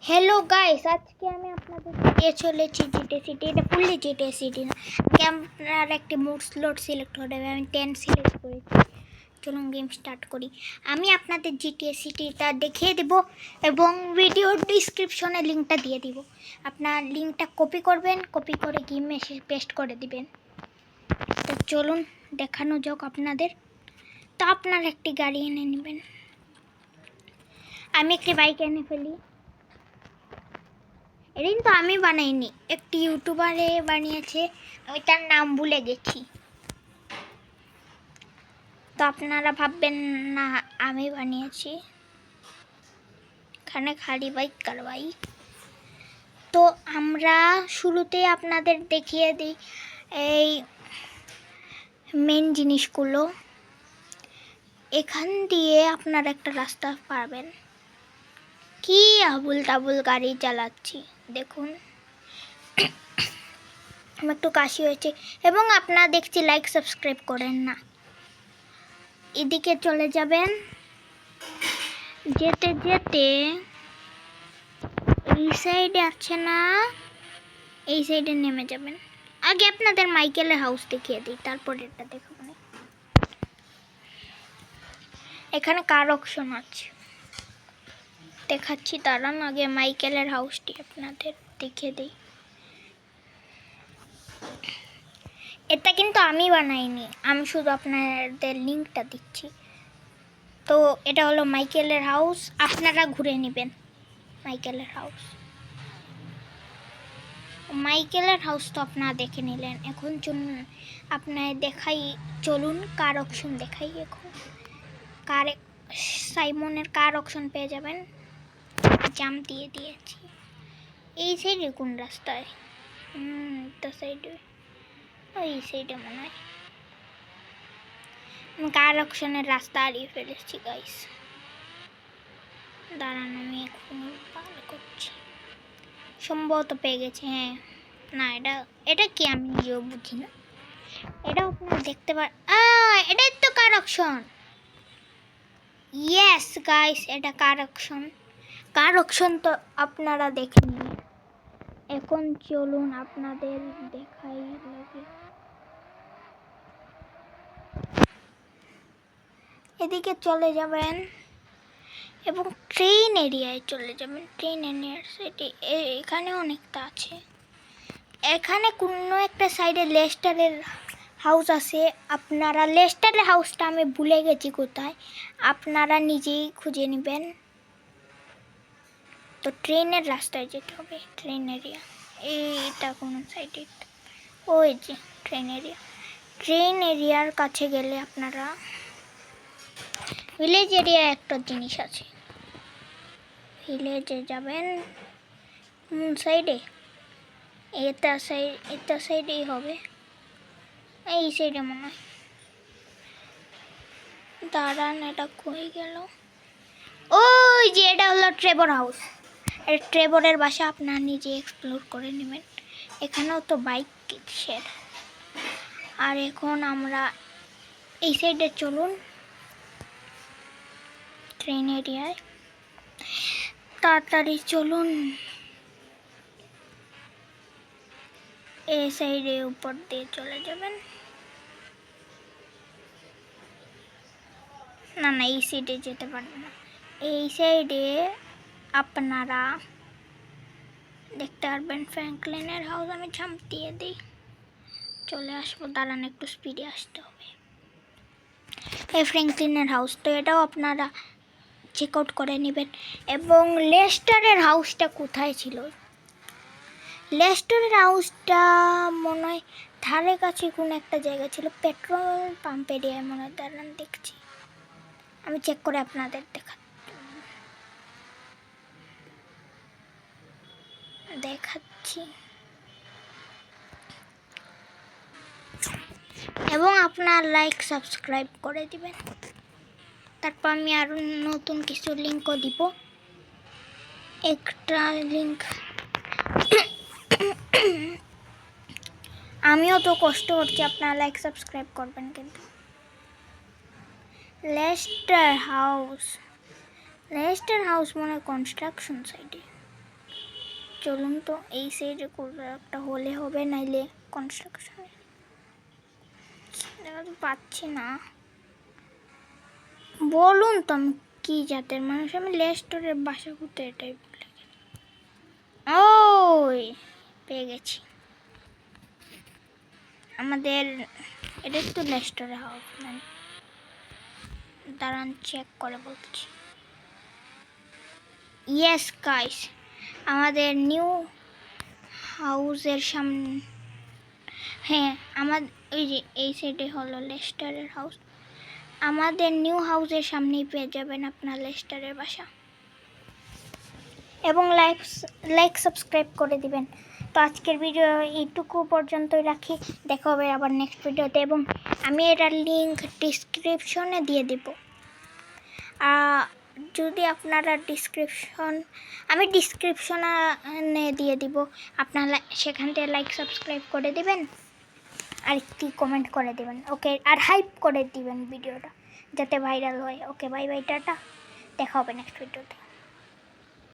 Hello guys, আজকে আমি আপনাদের দিয়ে চলেছি জিটে সিটি। এটা ফুললি জিটে সিটি না, আপনার একটি মোড স্লট সিলেক্ট করে দেবে। আমি 10 সিলেক্ট করেছি। চলুন গেম স্টার্ট করি। আমি আপনাদের জিটিএ সিটিটা দেখিয়ে দেব এবং ভিডিওর ডিসক্রিপশনে লিঙ্কটা দিয়ে দিব। আপনার লিঙ্কটা কপি করবেন, কপি করে গেমে এসে পেস্ট করে দিবেন। তো চলুন দেখানো যাক আপনাদের। তো আপনার একটি গাড়ি এনে নেবেন। আমি একটি বাইক এনে ফেলি। এটা কিন্তু আমি বানাইনি, একটি ইউটিউবারে বানিয়েছে, আমি তার নাম ভুলে গেছি। তো আপনারা ভাববেন না আমি বানিয়েছি। এখানে খালি বাইক কার বাইক। তো আমরা শুরুতে আপনাদের দেখিয়ে দিই এই মেন জিনিসগুলো। এখান দিয়ে আপনারা একটা রাস্তা পাবেন। কি আবুল তাবুল গাড়ি চালাচ্ছি দেখুন, আমার একটু কাশি হয়েছে। এবং আপনারা দেখছি লাইক সাবস্ক্রাইব করেন না। এদিকে চলে যাবেন, যেতে যেতে এই সাইডে আছে না, এই সাইডে নেমে যাবেন। আগে আপনাদের মাইকেলের হাউস দেখিয়ে দিই, তারপর এটা দেখাবো। এখানে কার অপশন আছে দেখাচ্ছি, দাঁড়ান আগে মাইকেলের হাউসটি আপনাদের দেখিয়ে দিই। এটা কিন্তু আমি বানাইনি, আমি শুধু আপনাদের লিঙ্কটা দিচ্ছি। তো এটা হলো মাইকেলের হাউস, আপনারা ঘুরে নেবেন। মাইকেলের হাউস তো আপনারা দেখে নিলেন। এখন চলুন আপনার দেখাই, চলুন কার অপশন দেখাই। এখন কার সাইমনের কার অপশন পেয়ে যাবেন। জাম দিয়ে দিয়েছি। এই সাইডে কোন রাস্তায়? তো সাইডে, ওই সাইডে মনে হয়। কার অপশনের রাস্তা হারিয়ে ফেলেছি গাইস, দাঁড়ান আমি এখন পার করছি। সম্ভবত পেয়ে গেছে। হ্যাঁ, না এটা কি আমি নিজেও বুঝি না। এটা আপনারা দেখতে এটাই তো কার অপশন। ইয়েস গাইস, এটা কার অপশন তো আপনারা দেখে নিন। এখন চলুন আপনাদের দেখাই লাগে। এদিকে চলে যাবেন এবং ট্রেন এরিয়ায় চলে যাবেন। ট্রেন এরিয়ার সাইডে এখানে অনেকটা আছে। এখানে কোনো একটা সাইডে লেস্টারের হাউস আছে। আপনারা লেস্টারের হাউসটা আমি ভুলে গেছি কোথায়, আপনারা নিজেই খুঁজে নেবেন। তো ট্রেনের রাস্তায় যেতে হবে। ট্রেন এরিয়া এইটা কোনো সাইডে, ওই যে ট্রেন এরিয়ার কাছে গেলে আপনারা ভিলেজ এরিয়া একটা জিনিস আছে, ভিলেজে যাবেন। সাইডে এটা সাইডেই হবে, এই সাইডে মনে হয়। দাঁড়ান এটা কই গেল? ওই যে এটা হলো ট্রেভর হাউস। ট্রেভরের বাসা আপনারা নিজে এক্সপ্লোর করে নেবেন। এখানেও তো বাইক শেড। আর এখন আমরা এই সাইডে চলুন, ট্রেন এরিয়ায় তাড়াতাড়ি চলুন। এই সাইডে উপর দিয়ে চলে যাবেন। না এই সাইডে যেতে পারবেন না। এই সাইডে আপনারা দেখতে পারবেন ফ্র্যাঙ্কলিনের হাউস। আমি জাম্প দিয়ে দিই, চলে আসবো। দাঁড়ান একটু স্পিডে আসতে হবে। এই ফ্র্যাঙ্কলিনের হাউস তো এটাও আপনারা চেক আউট করে নেবেন। এবং লেস্টারের হাউসটা কোথায় ছিল? লেস্টারের হাউসটা মনে হয় ধারে কাছে কোনো একটা জায়গা ছিল, পেট্রোল পাম্প এরিয়ায় মনে হয়। দাঁড়ান দেখছি, আমি চেক করে আপনাদের দেখাচ্ছি। এবং আপনার লাইক সাবস্ক্রাইব করে দিবেন। তারপর আমি আরও নতুন কিছু লিঙ্কও দিব, একটা লিঙ্ক। আমিও তো কষ্ট করছি, আপনারা লাইক সাবস্ক্রাইব করবেন কিন্তু। লেস্টার হাউস মনে হয় কনস্ট্রাকশন সাইডে। চলুন তো এই সাইডে কোনো একটা হলে হবে, নাইলে কনস্ট্রাকশনে দেখা তো পাচ্ছি না। বলুন তো আমি কী জাতের মানুষ, আমি লেস্টরের বাসা করতে এটাই ভুলে গেছি। ওই পেয়ে গেছি, আমাদের এটা তো লেস্টরের হাউস, দাঁড়ান চেক করে বলছি। ইয়েস গাইস, আমাদের নিউ হাউসের সামনে, হ্যাঁ আমার ওই যে এই সাইডে হলো লেস্টারের হাউস। আমাদের নিউ হাউসের সামনেই পেয়ে যাবেন আপনার লেস্টারের বাসা, এবং লাইক সাবস্ক্রাইব করে দিবেন। তো আজকের ভিডিও এইটুকু পর্যন্তই রাখি, দেখা হবে আবার নেক্সট ভিডিওতে, এবং আমি এটার লিঙ্ক ডিসক্রিপশনে দিয়ে দেব। যদি আপনারা আমি ডিসক্রিপশনে দিয়ে দিব, আপনারা সেখান থেকে লাইক সাবস্ক্রাইব করে দিবেন আর একটি কমেন্ট করে দিবেন, ওকে, আর হাইপ করে দিবেন ভিডিওটা যাতে ভাইরাল হয়। ওকে, বাই বাই, টাটা, দেখা হবে নেক্সট ভিডিওতে।